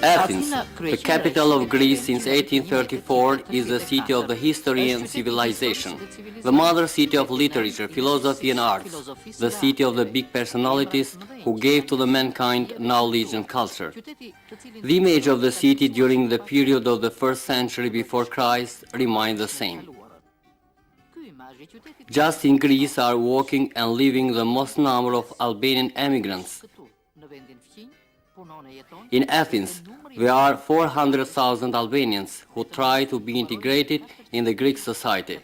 Athens, the capital of Greece since 1834, is the city of the history and civilization, the mother city of literature, philosophy and arts, the city of the big personalities who gave to the mankind knowledge and culture. The image of the city during the period of the 1st century before Christ remains the same. Just in Greece are working and living the most number of Albanian emigrants. In Athens, there are 400,000 Albanians who try to be integrated in the Greek society.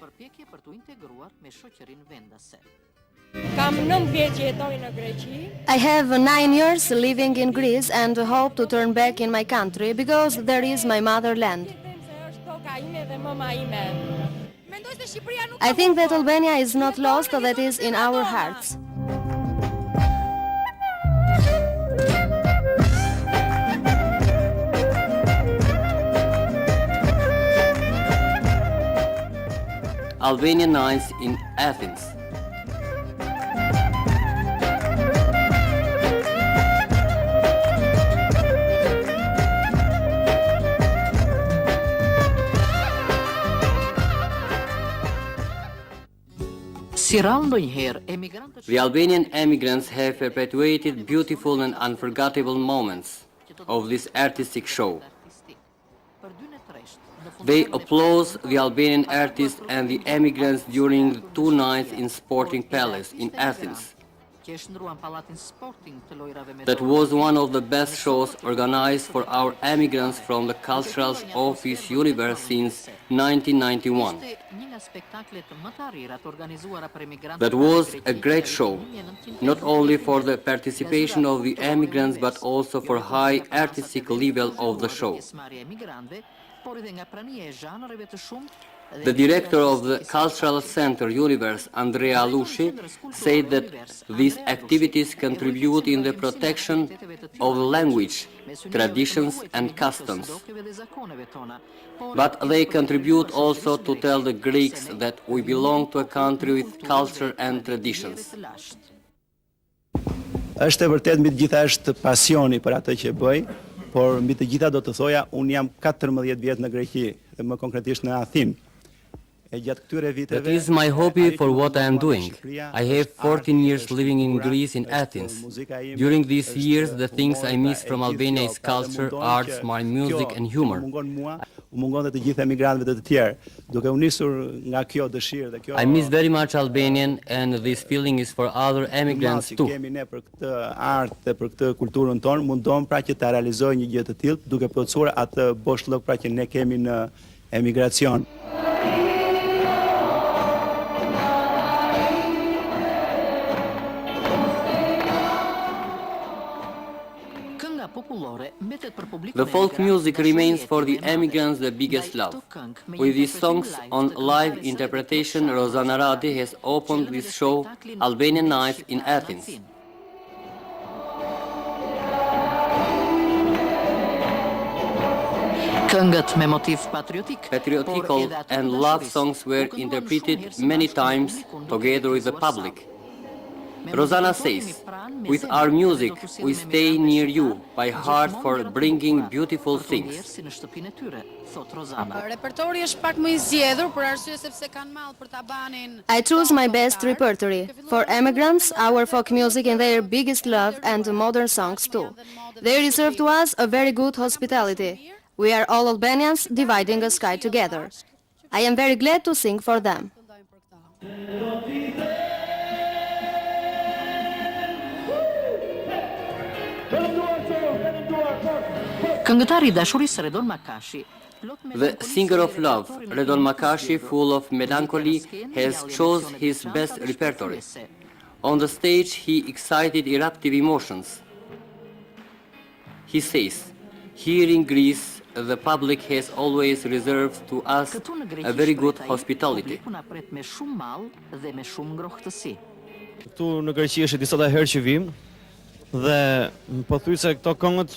I have 9 years living in Greece and hope to turn back in my country because there is my motherland. I think that Albania is not lost, that is in our hearts. Albanian nights in Athens. The Albanian emigrants have perpetuated beautiful and unforgettable moments of this artistic show. They applaud the Albanian artists and the emigrants during 2 nights in Sporting Palace in Athens. That was one of the best shows organized for our emigrants from the Cultural Office Universe since 1991. That was a great show, not only for the participation of the emigrants but also for high artistic level of the show. The director of the Cultural Center Universe, Andrea Alushi, said that these activities contribute in the protection of the language, traditions and customs. But they contribute also to tell the Greeks that we belong to a country with culture and traditions. Është e vërtet mbi të gjitha është pasioni për atë që bëj, por mbi të gjitha do të thoja, unë jam 14 vjet në Greqi, dhe më konkretisht në Athinë. That is my hobby for what I am doing. I have 14 years living in Greece, in Athens. During these years, the things I miss from Albania is culture, arts, my music and humor. I miss very much Albanian and this feeling is for other emigrants too. The folk music remains for the emigrants the biggest love. With these songs on live interpretation, Rosana Radi has opened this show, Albanian Nights in Athens. Patriotical and love songs were interpreted many times together with the public. Rosana says, with our music, we stay near you by heart for bringing beautiful things. I choose my best repertory. For emigrants, our folk music and their biggest love and modern songs too. They reserve to us a very good hospitality. We are all Albanians dividing a sky together. I am very glad to sing for them. The singer of love, Redon Makashi, full of melancholy, has chosen his best repertory. On the stage, he excited eruptive emotions. He says, here in Greece, the public has always reserved to us a very good hospitality. Këtu në Greqi është disa herë që vim dhe pothuajse këto këngët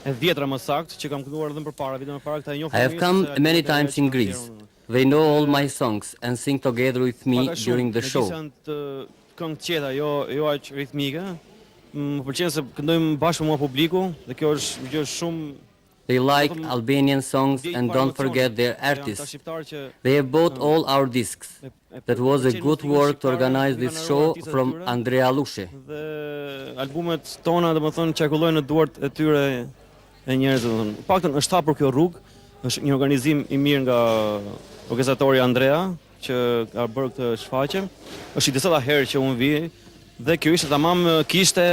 e vjetra më saktë që kam kënduar edhe më përpara, vite më parë këta e njohin. I have come many times in Greece. They know all my songs and sing together with me during the show. Këngë qeta, jo aq ritmike. Më pëlqen se këndojmë bashkë me publiku dhe kjo është një gjë shumë They like Albanian songs and don't forget their artists. They have bought all our discs. That was a good work to organize this show from Andrea Alushi. Dhe albumet tona, domethënë, qarkullojnë në duart e tyre e njerëzve, domethënë. Paktën është hapur kjo rrugë, është një organizim i mirë nga orkestratori Andrea që ka bërë këtë shfaqje. Është i deseta herë që unë vi dhe kjo ishte kishte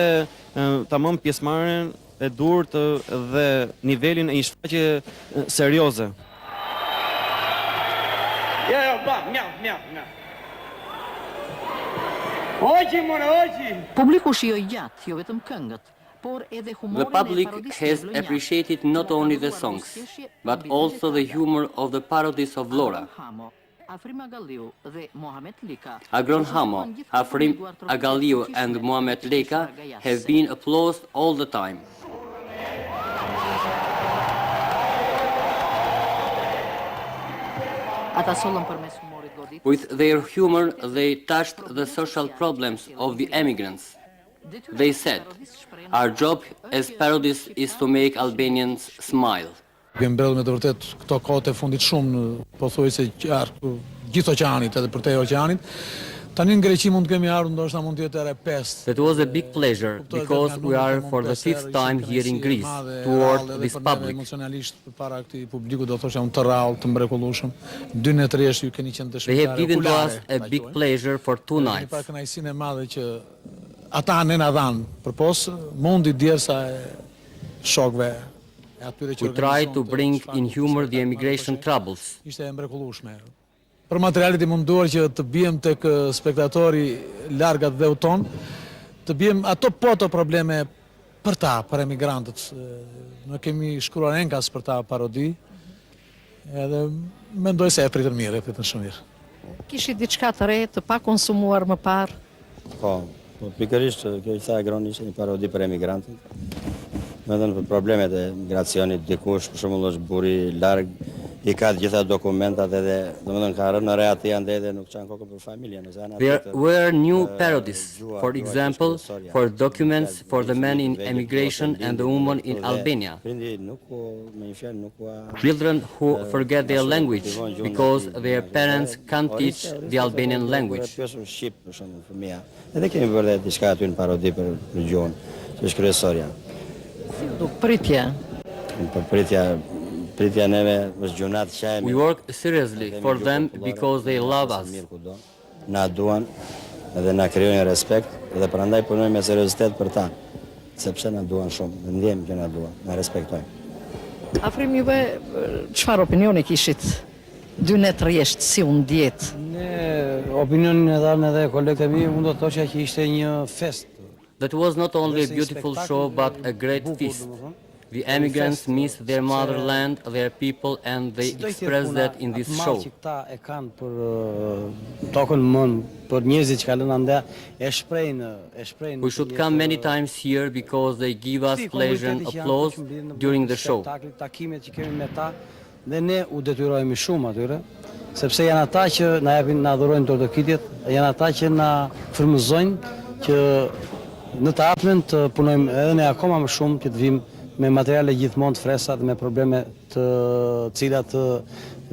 tamam pjesëmarrjen e durt dhe nivelin e një shfaqje serioze. Publiku shijoi gjatë, jo vetëm këngët, por edhe The humorin e public parodisë has të Vlonjat. appreciated not only the songs, but also the humor of the parodies of Laura. Hamo, Afrim Agalliu dhe Mohamed Lika. Agron Hamo, Afrim Agaliu and Mohamed Leka have been applauded all the time. Ata sollën përmes humorit godit. With their humor, they touched the social problems of the emigrants. They said, our job as parodists is to make Albanians smile. Kemi mbellë me të vërtet këto kohët e fundit shumë në pothuajse gjithë oqeanit edhe përtej oqeanit. Tani në Greqi mund të kemi ardhur ndoshta mund të jetë ere 5. That was a big pleasure because we are for the fifth time here in Greece toward this public. Emocionalisht përpara këtij publiku do thosha unë të rrallë, të mrekullueshëm. 2 netërisht ju keni qenë They have dëshmitare given to okulare. us a big pleasure for 2 nights. Për kënaqësinë e madhe që ata ne na dhanë, përpos mundi djersa e shokëve e atyre që We try to bring in humor the immigration troubles. Ishte e mrekullueshme. Për materialet i munduar që të bijem tek spektatori largat dhe uton, të bijem ato probleme për ta, për emigrantët. Ne kemi shkruar enkas për ta parodi, edhe mendoj se e pritën mirë, e pritën shumë mirë. Kishit diçka të re, të pa konsumuar më parë. Po pikërisht kjo që tha Agroni ishte një parodi për emigrantët. Vetëm për problemet e migracionit, dikush për shembull është buri larg, I ka të gjitha dokumentat edhe, domethënë ka rënë në re aty ande dhe nuk kanë kokën për familjen. There were new parodies, for example, for documents for the men in emigration and the woman in Albania. Children who forget their language because their parents can't teach the Albanian language. Edhe kemi bërë diçka aty në parodi për gjuhën, që është kryesorja. Pritja. Pritja neve është gjunat qajemi. We work seriously for them because they love us. Na duan edhe na krijojnë respekt dhe prandaj punojmë me seriozitet për ta, sepse na duan shumë, ne ndjejmë që na duan, na respektojnë. Afrim juve, çfarë opinioni kishit 2 net rresht si u ndjet? Ne opinionin e dhanë edhe kolegët e mi, unë do të thosha që ishte një fest. That was not only a beautiful show but a great feast. The emigrants miss their motherland, their people, and they express that in this show. Që këta e kanë për tokën mën, për njerëzit që kalon ande, e shprehin. We should come many times here because they give us pleasure and applause during the show. Takimet që kemi me ta, dhe ne u detyrohemi shumë atyre, sepse janë ata që na japin, na adhurojnë tordokitjet, janë ata që na frymëzojnë që në të ardhmen të punojmë edhe ne akoma më shumë që të vim me materiale gjithmonë të freskëta dhe me probleme të cilat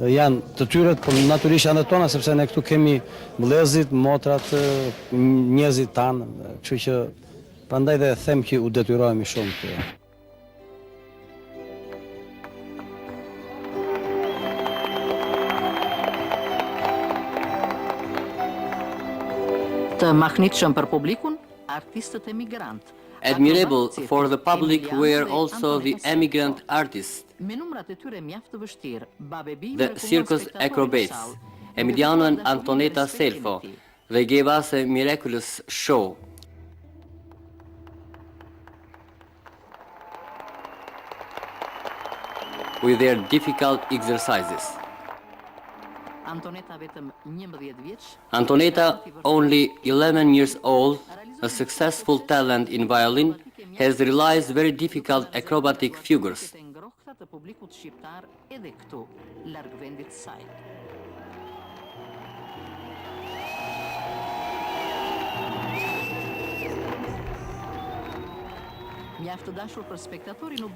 janë të tyre, por natyrisht janë tona, sepse ne këtu kemi vëllezrit, motrat, njerëzit tanë, kështu që prandaj dhe them që u detyrohemi shumë këtu. Të mahnitshëm për publikun, artistët emigrant. Admirable for the public were also the emigrant artists, Me numrat e tyre mjaft të vështirë, the circus acrobats, Emiliano and Antoneta Selfo. They gave us a miraculous show. With their difficult exercises. Antoneta vetëm 11 vjeç. Antoneta, only 11 years old, a successful talent in violin, has realized very difficult acrobatic figures. Ngrohta të publikut shqiptar edhe këtu, larg vendit të saj.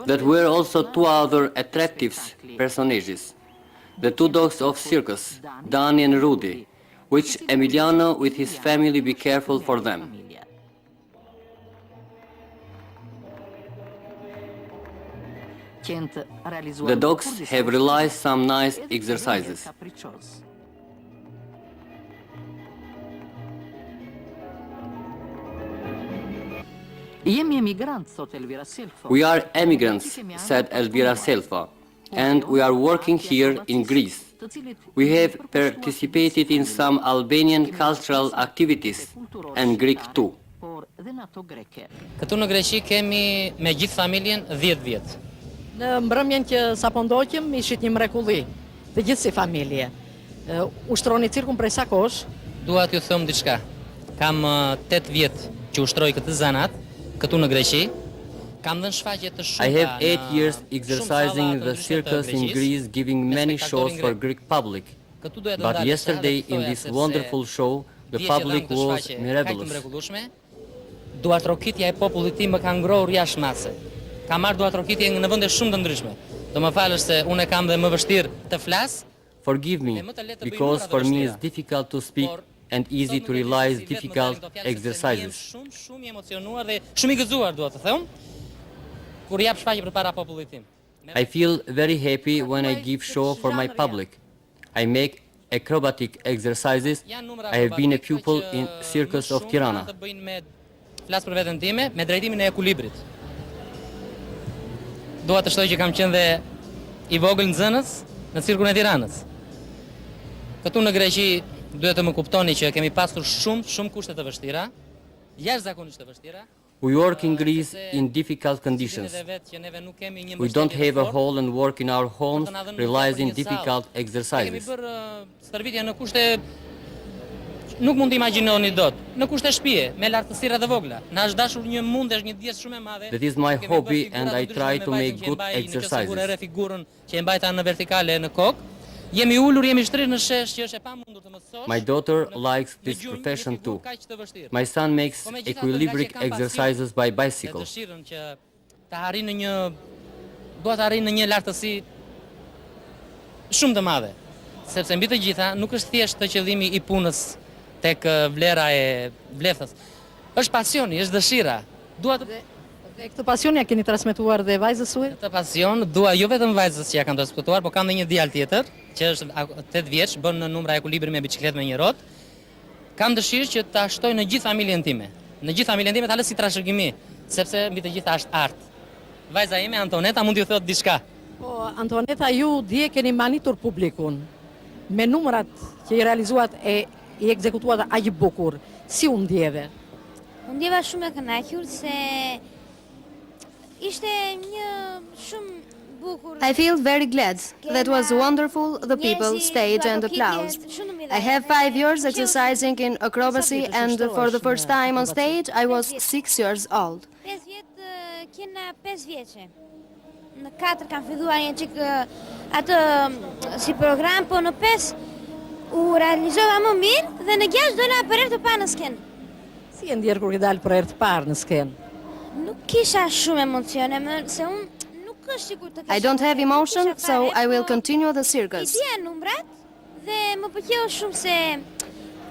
There were also two other attractive personages, the two dogs of circus, Danny and Rudy, which Emiliano with his family be careful for them. The dogs have realized some nice exercises. We are emigrants, said Elvira Selfa, and we are working here in Greece. We have participated in some Albanian cultural activities and Greek too. Këtu në Greqi kemi me gjithë familjen 10 vjet. Në mbrëmjen që sapo ndoqëm ishit një mrekulli, të gjithë si familje. Ushtroni cirkun prej sa kosh? Dua t'ju them diçka. Kam 8 vjet që ushtroj këtë zanat këtu në Greqi. Kam dhënë shfaqje të I shumta. have 8 years exercising the circus in Greece, giving many shows for Greek public. But yesterday in this wonderful show, the public was miraculous. Duartrokitja e popullit tim më ka ngrohur jashtë mase. Kam marrë duartrokitje në vende shumë të ndryshme. Do më falësh se unë kam dhe më vështirë të flas. Forgive me, because for me it's difficult to speak and easy to realize difficult exercises. Shumë i emocionuar dhe shumë i gëzuar dua të them. Kur jap shfaqje përpara popullit tim. I feel very happy when I give show for my public. I make acrobatic exercises. I have been a pupil in Circus of Tirana. Flas për veten time me drejtimin e ekuilibrit. Dua të shtoj që kam qenë dhe i vogël nxënës në cirkun e Tiranës. Këtu në Greqi duhet të më kuptoni që kemi pasur shumë kushte të vështira, jashtëzakonisht të vështira. We work in Greece in difficult conditions. We don't have a hall and work in our homes, realizing difficult exercises. Kemi bërë stërvitje në kushte nuk mund të imagjinoni dot. Në kushte shtëpie, me lartësira të vogla. Na është dashur një mundesh, një diet shumë e madhe. That is my hobby and I try to make good exercises. Figurën që e mbajta në vertikale në kokë. Jemi ulur, jemi shtrirë në shesh që është e pamundur të mësosh. My daughter likes this profession too. My son makes equilibric exercises by bicycle. Dëshirën që ta arrijë dua të arrijë në një lartësi shumë të madhe. Sepse mbi të gjitha nuk është thjesht të qëllimi i punës tek vlera e vlefës. Është pasioni, është dëshira. Dua të Dhe këtë pasion ja keni transmetuar dhe vajzës suaj? Këtë pasion dua jo vetëm vajzës që ja kam transmetuar, por kam dhe një djalë tjetër, që është 8 vjeç, bën në numra ekuilibri me biçikletë me një rrotë. Kam dëshirë që ta shtoj në gjithë familjen time. Në gjithë familjen time ta lë si trashëgimi, sepse mbi të gjitha është art. Vajza ime Antoneta mund t'ju thotë diçka. Po, Antoneta, ju dje keni manitur publikun me numrat që i realizuat e i ekzekutuat aq bukur. Si u ndjeve? Unë ndjeva shumë e kënaqur se ishte një shumë bukur. I feel very glad. That was wonderful, the people, stage and applause. I have 5 years exercising in acrobacy and for the first time on stage I was 6 years old. 5 vjet kena 5 vjeçe. Në 4 kam filluar një çik atë si program, po në 5 u realizova më mirë dhe në 6 dola për herë të parë në skenë. Si e ndjer kur i dal për herë të parë në skenë? Nuk kisha shumë emocione, se unë nuk është sikur të I don't have emotion, so I will continue the circus. I dija numrat dhe më pëlqeu shumë se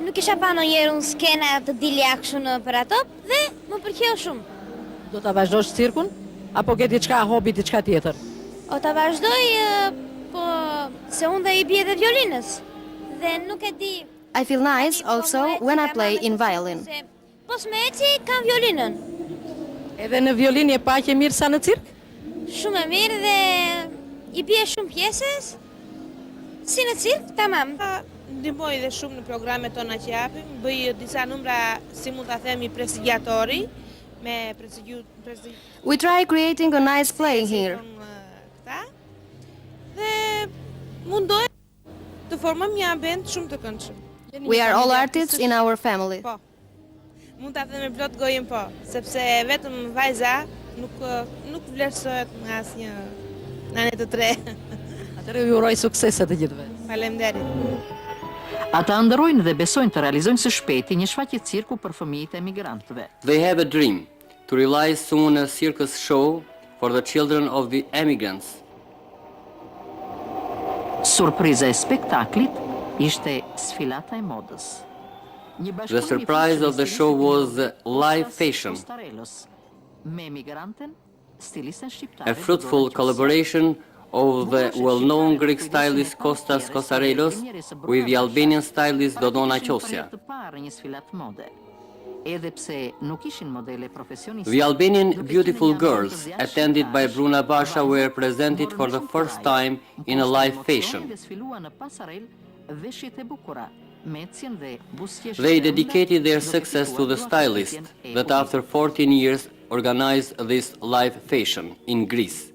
nuk isha pa ndonjëherë unë skena të dilja kështu në për ato dhe më pëlqeu shumë. Do ta vazhdosh cirkun apo ke diçka hobi, diçka tjetër? O ta vazhdoj, po se unë dhe i bie dhe violinës dhe nuk e di. I feel nice also when I play in violin. Po s'meci kam violinën. Edhe në violin je paqe mirë sa në cirk? Shumë e mirë dhe i bie shumë pjesës. Si në cirk, tamam. Ndihmoj dhe shumë në programet tona që japim, bëj disa numra, si mund ta themi, prestigiatori, me We try creating a nice play here. Këta. Dhe mundoj të formojmë një ambient shumë të këndshëm. We are all artists in our family. Po. Mund ta them me plot gojën po, sepse vetëm vajza nuk vlerësohet nga asnjë nane të tre. Atëherë ju uroj suksese të gjithëve. Faleminderit. Ata ndërrojnë dhe besojnë të realizojnë së shpejti një shfaqje cirku për fëmijët e emigrantëve. They have a dream. to realize soon a circus show for the children of the emigrants. Surpriza e spektaklit ishte sfilata e modës. The surprise of the show was live fashion, Me emigranten, stilisten shqiptare. a fruitful collaboration of the well-known Greek stylist Kostas Kosarelos with the Albanian stylist Dodona Qosja. The Albanian beautiful girls, attended by Bruna Basha, were presented for the first time in a live fashion. They dedicated their success to the stylist that after 14 years organized this live fashion in Greece.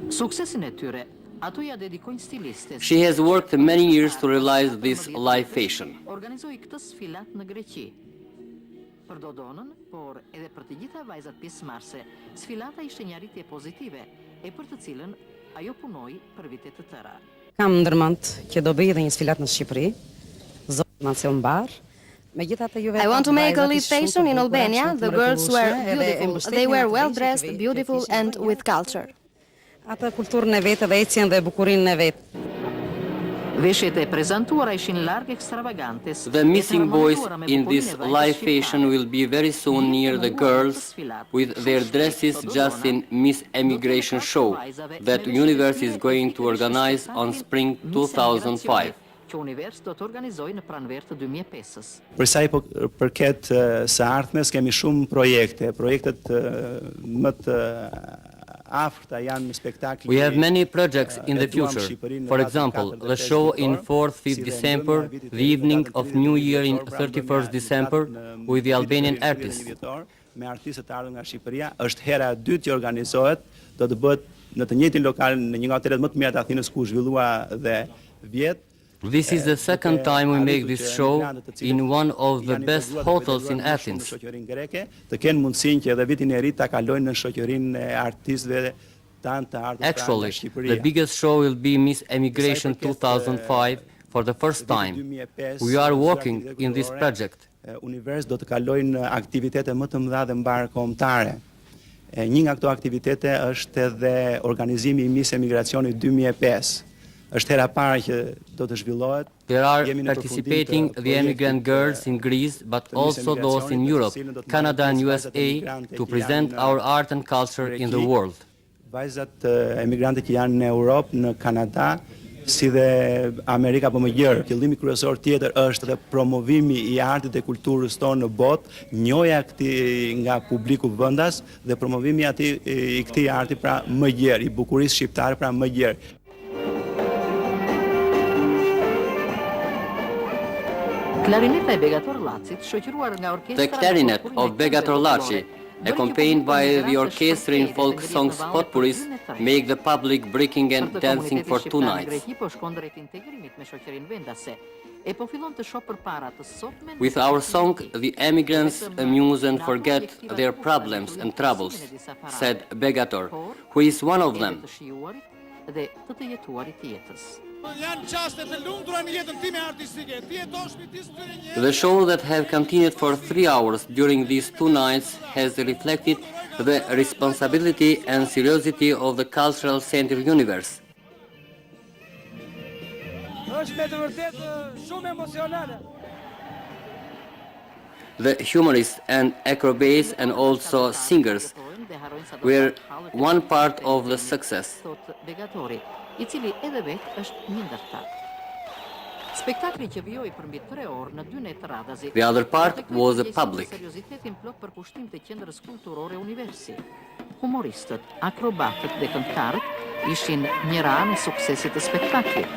Suksesin e tyre, ato ja dedikojnë stilistes. She has worked many years to realize this live fashion. Organizoi këtë sfilat në Greqi. Për Dodonën, por edhe për të gjitha vajzat pjesëmarrëse, sfilata ishte një arritje pozitive, e për të cilën ajo punoi për vite të tëra. Kam ndërmend që do bëj edhe një sfilat në Shqipëri, zonë nacion bar. I want to make a live fashion in Albania. The girls were beautiful. They were well dressed, beautiful and with culture. Ata kulturën e vetë dhe ecjen dhe bukurinë e vetë. Veshjet e prezantuara ishin larg ekstravagantes. The missing voice in this live fashion will be very soon near the girls with their dresses just in Miss Emigration show that Universe is going to organize on spring 2005. Që Univers do të organizojë në pranver të 2005-s. Për sa i përket së ardhmes, kemi shumë projekte. Projektet më të afërta janë spektakli. We have many projects in the future. For example, the show in 4th, 5th December, the evening of New Year in 31st December with the Albanian artists. Me artistët ardhur nga Shqipëria, është hera e dytë që organizohet, do të bëhet në të njëjtin lokal në një nga hotelet më të mira të Athinës ku zhvillua dhe vjet. This is the second time we make this show in one of the best hotels in Athens. Të kenë mundësinë që edhe vitin e ri ta kalojnë në shoqërinë e artistëve tanë të ardhur nga Actually, Shqipëria. the biggest show will be Miss Emigration 2005 for the first time. We are working in this project. Univers do të kalojnë aktivitete më të mëdha dhe mbarkombëtare. Një nga këto aktivitete është edhe organizimi i Miss Emigracioni 2005. Është hera parë që do të zhvillohet. There are participating the emigrant girls in Greece, but also those in Europe, Canada and USA, to present our art and culture in the world. Vajzat emigrante që janë në Europë, në Kanada, si dhe Amerika po më gjërë. Qëllimi kryesor tjetër është dhe promovimi i artit dhe kulturës tonë në botë, njohja nga publiku vendas dhe promovimi i këtij arti pra më gjerë, i bukurisë shqiptare pra më gjerë. Klarineta e Begator Lacit, shoqëruar nga orkestra. The clarinet of Begator Laci, accompanied by the orchestra in folk songs potpourris, make the public breaking and dancing for 2 nights. With our song, the emigrants amuse and forget their problems and troubles, said Begator, who is one of them. The show that have continued for 3 hours during these 2 nights has reflected the responsibility and seriousness of the cultural center Universe. The humorists and acrobats and also singers were one part of the success. I cili edhe vetë është një ndërtar. Spektakli që vijoi për mbi 3 orë në 2 net radhazi. The other part was the public. Seriozitetin plot për pushtim të qendrës kulturore Universi. Humoristët, akrobatët dhe këngëtarët ishin njëra anë e suksesit të spektaklit.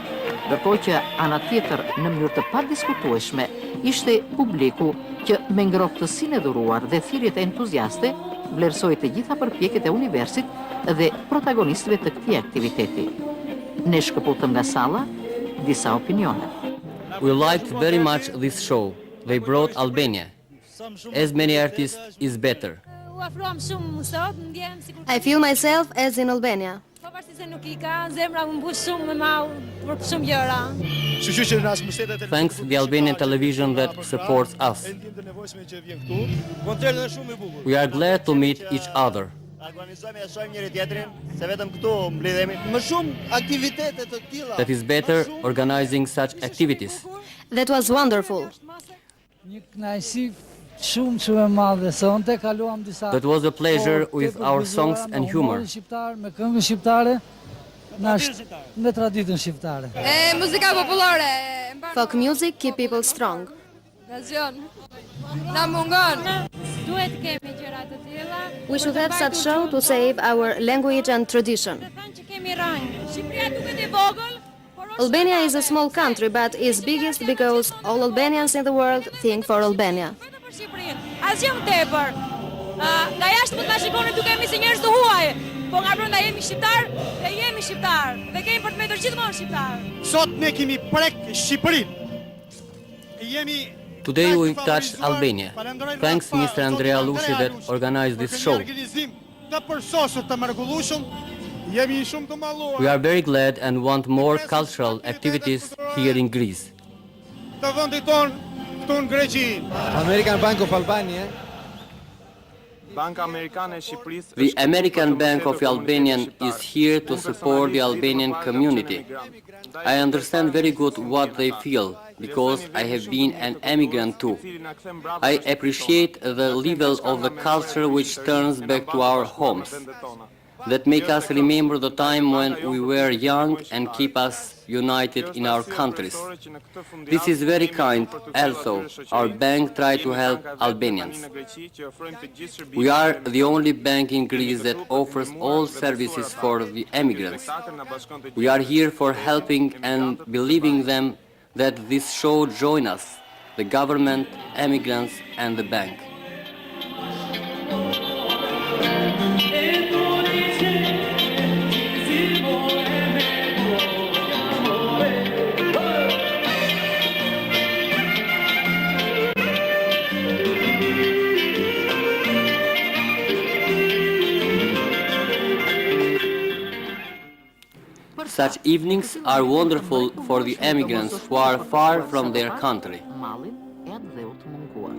Ndërkohë që ana tjetër në mënyrë të padiskutueshme ishte publiku që me ngrohtësinë e dhuruar dhe thirrjet e entuziaste vlerësoi të gjitha përpjekjet e Universit dhe protagonistëve të këtij aktiviteti. Ne shkëputëm nga salla disa opinione. We liked very much this show. They brought Albania. As many artists is better. I feel myself as in Albania. Pavarësisht se nuk I ka, zemra më mbush shumë me mau për shumë gjëra. Thanks the Albanian television that supports us. We are glad to meet each other. Organizojmë e shohim njëri tjetrin, se vetëm këtu mblidhemi. Më shumë aktivitete të tilla. That is better organizing such activities. That was wonderful. Një kënaqësi shumë e madhe. Sonte kaluam disa. That was a pleasure with our songs and humor. Me këngë shqiptare, me traditën shqiptare. Muzika popullore. Folk music keep people strong. Na mungon. Duhet kemi gjëra të tilla. We should have such show to save our language and tradition. Thënë që kemi rënë. Shqipëria duket e vogël, Albania is a small country, but is biggest because all Albanians in the world think for Albania. për Shqipërinë. Asgjë më tepër. Nga jashtë mund ta shikoni duke kemi si njerëz të huaj, po nga brenda jemi shqiptar dhe jemi shqiptar dhe kemi për të mbetër gjithmonë shqiptar. Sot ne kemi prek Shqipërinë. Jemi Today we touched Albania. Thanks Mr. Andrea Alushi that organized this show. Të përsosur të mrekullueshëm, jemi shumë të malluar. We are very glad and want more cultural activities here in Greece. Të vendit ton këtu në Greqi. American Bank of Albania. Banka Amerikane e Shqipërisë. The American Bank of Albanian is here to support the Albanian community. I understand very good what they feel, because I have been an emigrant too. I appreciate the level of the culture which turns back to our homes, that make us remember the time when we were young and keep us united in our countries. This is very kind. Also, our bank tries to help Albanians. We are the only bank in Greece that offers all services for the emigrants. We are here for helping and believing them that this show join us, the government, emigrants and the bank. Such evenings are wonderful for the emigrants who are far from their country. Малин е dhe të munguar.